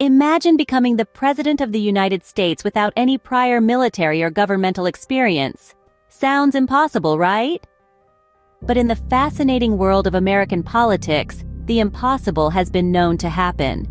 Imagine becoming the President of the United States without any prior military or governmental experience. Sounds impossible, right? But in the fascinating world of American politics, the impossible has been known to happen.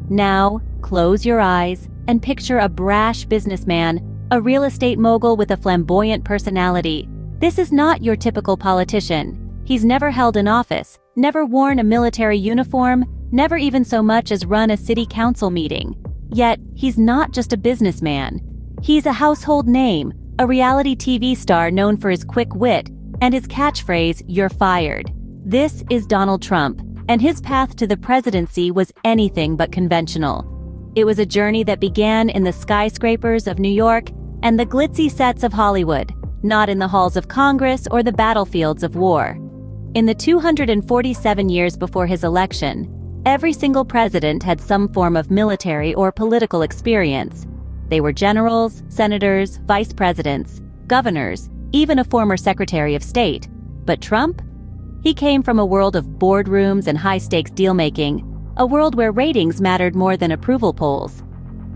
Now, close your eyes and picture a brash businessman, a real estate mogul with a flamboyant personality. This is not your typical politician. He's never held an office, never worn a military uniform, never even so much as run a city council meeting. Yet, he's not just a businessman. He's a household name, a reality TV star known for his quick wit and his catchphrase, "You're fired." This is Donald Trump, and his path to the presidency was anything but conventional. It was a journey that began in the skyscrapers of New York and the glitzy sets of Hollywood, not in the halls of Congress or the battlefields of war. In the 247 years before his election, every single president had some form of military or political experience. They were generals, senators, vice presidents, governors, even a former Secretary of State. But Trump? He came from a world of boardrooms and high-stakes deal-making, a world where ratings mattered more than approval polls.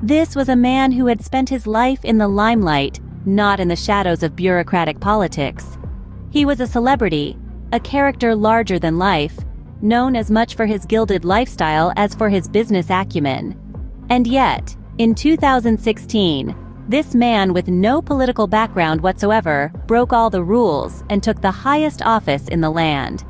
This was a man who had spent his life in the limelight, not in the shadows of bureaucratic politics. He was a celebrity, a character larger than life, known as much for his gilded lifestyle as for his business acumen. And yet, in 2016, this man with no political background whatsoever broke all the rules and took the highest office in the land.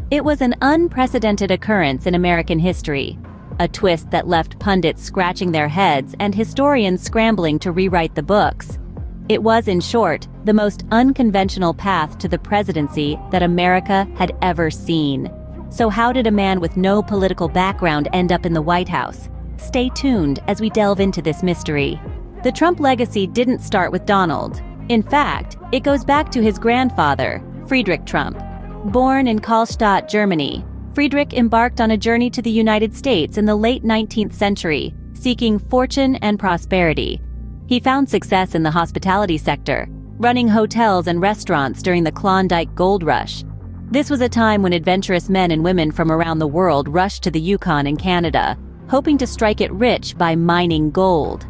It was an unprecedented occurrence in American history, a twist that left pundits scratching their heads and historians scrambling to rewrite the books. It was, in short, the most unconventional path to the presidency that America had ever seen. So how did a man with no political background end up in the White House? Stay tuned as we delve into this mystery. The Trump legacy didn't start with Donald. In fact, it goes back to his grandfather, Friedrich Trump. Born in Karlstadt, Germany, Friedrich embarked on a journey to the United States in the late 19th century, seeking fortune and prosperity. He found success in the hospitality sector, running hotels and restaurants during the Klondike Gold Rush. This was a time when adventurous men and women from around the world rushed to the Yukon in Canada, hoping to strike it rich by mining gold.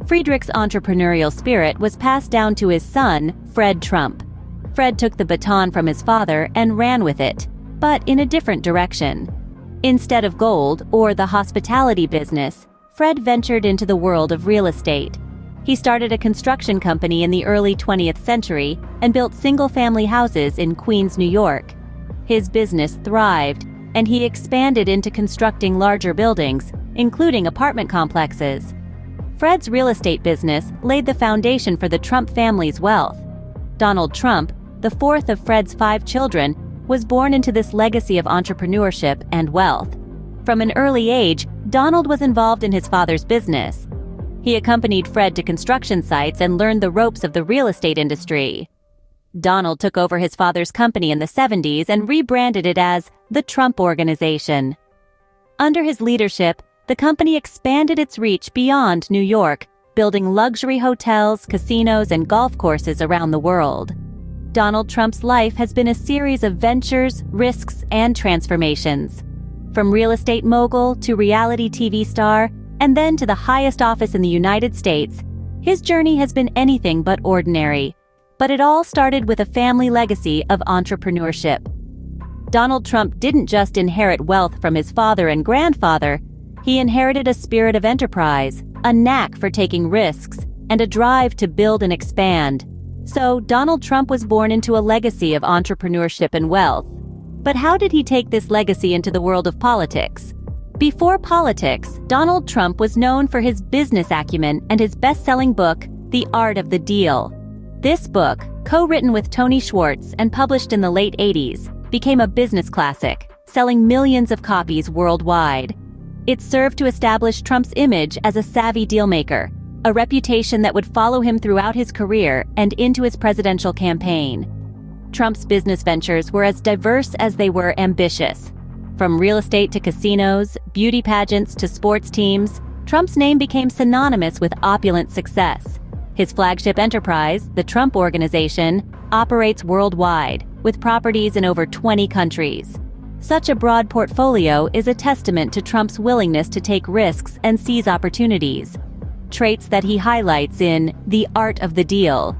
Friedrich's entrepreneurial spirit was passed down to his son, Fred Trump. Fred took the baton from his father and ran with it, but in a different direction. Instead of gold or the hospitality business, Fred ventured into the world of real estate. He started a construction company in the early 20th century and built single-family houses in Queens, New York. His business thrived, and he expanded into constructing larger buildings, including apartment complexes. Fred's real estate business laid the foundation for the Trump family's wealth. Donald Trump, the fourth of Fred's 5 children, was born into this legacy of entrepreneurship and wealth. From an early age, Donald was involved in his father's business. He accompanied Fred to construction sites and learned the ropes of the real estate industry. Donald took over his father's company in the 70s and rebranded it as the Trump Organization. Under his leadership, the company expanded its reach beyond New York, building luxury hotels, casinos, and golf courses around the world. Donald Trump's life has been a series of ventures, risks, and transformations. From real estate mogul to reality TV star, and then to the highest office in the United States, his journey has been anything but ordinary. But it all started with a family legacy of entrepreneurship. Donald Trump didn't just inherit wealth from his father and grandfather, he inherited a spirit of enterprise, a knack for taking risks, and a drive to build and expand. So, Donald Trump was born into a legacy of entrepreneurship and wealth. But how did he take this legacy into the world of politics? Before politics, Donald Trump was known for his business acumen and his best-selling book, The Art of the Deal. This book, co-written with Tony Schwartz and published in the late 80s, became a business classic, selling millions of copies worldwide. It served to establish Trump's image as a savvy dealmaker, a reputation that would follow him throughout his career and into his presidential campaign. Trump's business ventures were as diverse as they were ambitious. From real estate to casinos, beauty pageants to sports teams, Trump's name became synonymous with opulent success. His flagship enterprise, the Trump Organization, operates worldwide, with properties in over 20 countries. Such a broad portfolio is a testament to Trump's willingness to take risks and seize opportunities, traits that he highlights in The Art of the Deal.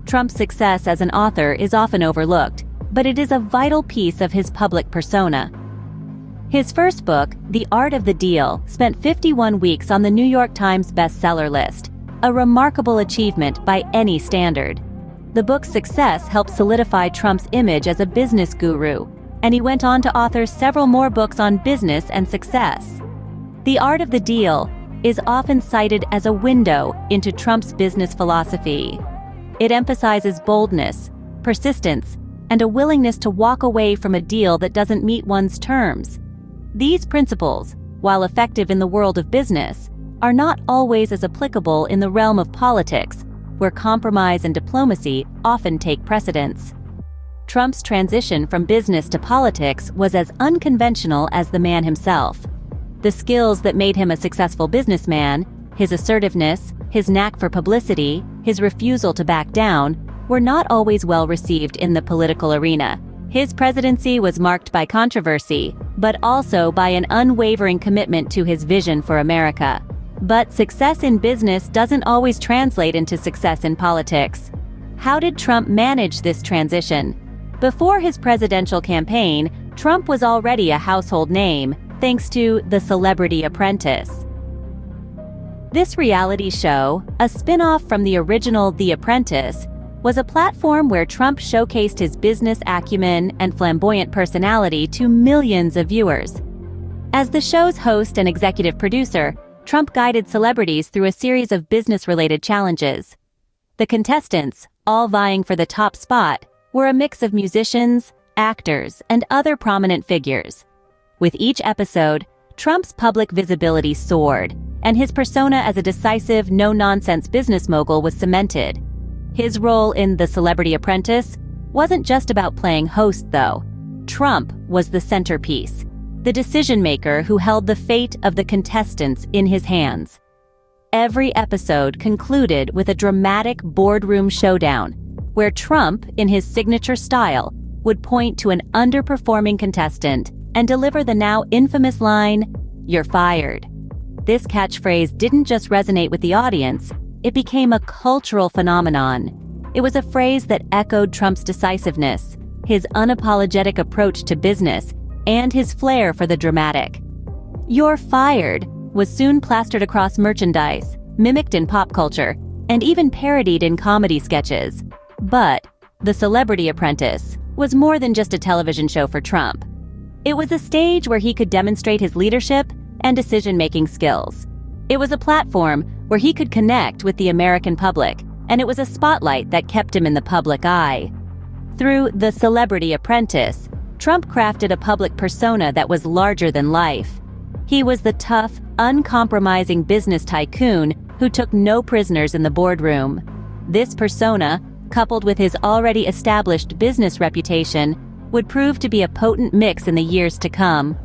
Trump's success as an author is often overlooked, but it is a vital piece of his public persona. His first book, The Art of the Deal, spent 51 weeks on the New York Times bestseller list, a remarkable achievement by any standard. The book's success helped solidify Trump's image as a business guru, and he went on to author several more books on business and success. The Art of the Deal is often cited as a window into Trump's business philosophy. It emphasizes boldness, persistence, and a willingness to walk away from a deal that doesn't meet one's terms. These principles, while effective in the world of business, are not always as applicable in the realm of politics, where compromise and diplomacy often take precedence. Trump's transition from business to politics was as unconventional as the man himself. The skills that made him a successful businessman, his assertiveness, his knack for publicity, his refusal to back down, were not always well received in the political arena. His presidency was marked by controversy, but also by an unwavering commitment to his vision for America. But success in business doesn't always translate into success in politics. How did Trump manage this transition? Before his presidential campaign, Trump was already a household name, thanks to The Celebrity Apprentice. This reality show, a spin-off from the original The Apprentice, was a platform where Trump showcased his business acumen and flamboyant personality to millions of viewers. As the show's host and executive producer, Trump guided celebrities through a series of business-related challenges. The contestants, all vying for the top spot, were a mix of musicians, actors, and other prominent figures. With each episode, Trump's public visibility soared, and his persona as a decisive, no-nonsense business mogul was cemented. His role in The Celebrity Apprentice wasn't just about playing host, though. Trump was the centerpiece, the decision-maker who held the fate of the contestants in his hands. Every episode concluded with a dramatic boardroom showdown, where Trump, in his signature style, would point to an underperforming contestant and deliver the now infamous line, "You're fired." This catchphrase didn't just resonate with the audience, it became a cultural phenomenon. It was a phrase that echoed Trump's decisiveness, his unapologetic approach to business, and his flair for the dramatic. "You're fired" was soon plastered across merchandise, mimicked in pop culture, and even parodied in comedy sketches. But The Celebrity Apprentice was more than just a television show for Trump. It was a stage where he could demonstrate his leadership and decision-making skills. It was a platform where he could connect with the American public, and it was a spotlight that kept him in the public eye. Through The Celebrity Apprentice, Trump crafted a public persona that was larger than life. He was the tough, uncompromising business tycoon who took no prisoners in the boardroom. This persona, coupled with his already established business reputation, would prove to be a potent mix in the years to come.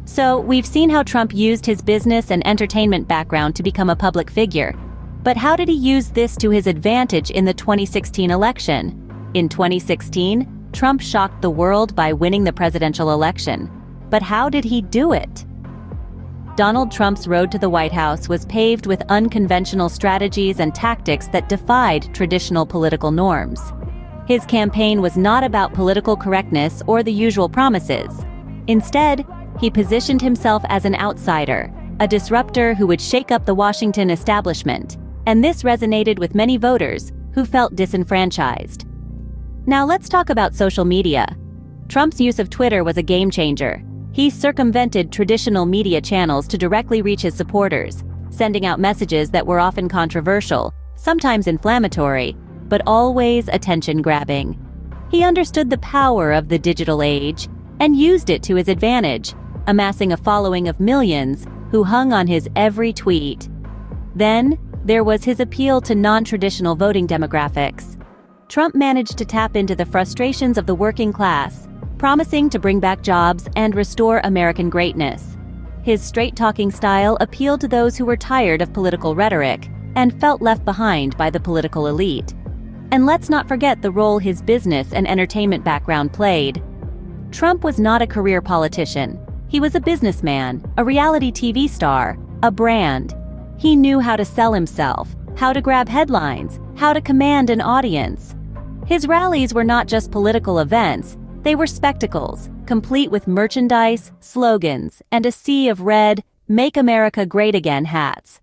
So, we've seen how Trump used his business and entertainment background to become a public figure. But how did he use this to his advantage in the 2016 election? In 2016, Trump shocked the world by winning the presidential election. But how did he do it? Donald Trump's road to the White House was paved with unconventional strategies and tactics that defied traditional political norms. His campaign was not about political correctness or the usual promises. Instead, he positioned himself as an outsider, a disruptor who would shake up the Washington establishment, and this resonated with many voters who felt disenfranchised. Now let's talk about social media. Trump's use of Twitter was a game changer. He circumvented traditional media channels to directly reach his supporters, sending out messages that were often controversial, sometimes inflammatory, but always attention-grabbing. He understood the power of the digital age and used it to his advantage, amassing a following of millions who hung on his every tweet. Then, there was his appeal to non-traditional voting demographics. Trump managed to tap into the frustrations of the working class, promising to bring back jobs and restore American greatness. His straight-talking style appealed to those who were tired of political rhetoric and felt left behind by the political elite. And let's not forget the role his business and entertainment background played. Trump was not a career politician. He was a businessman, a reality TV star, a brand. He knew how to sell himself, how to grab headlines, how to command an audience. His rallies were not just political events, they were spectacles, complete with merchandise, slogans, and a sea of red, "Make America Great Again" hats.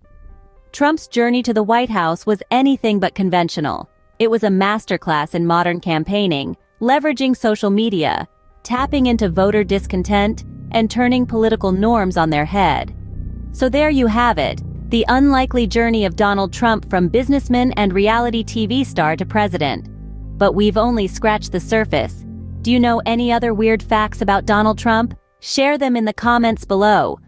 Trump's journey to the White House was anything but conventional. It was a masterclass in modern campaigning, leveraging social media, tapping into voter discontent, and turning political norms on their head. So there you have it, the unlikely journey of Donald Trump from businessman and reality TV star to president. But we've only scratched the surface. Do you know any other weird facts about Donald Trump? Share them in the comments below.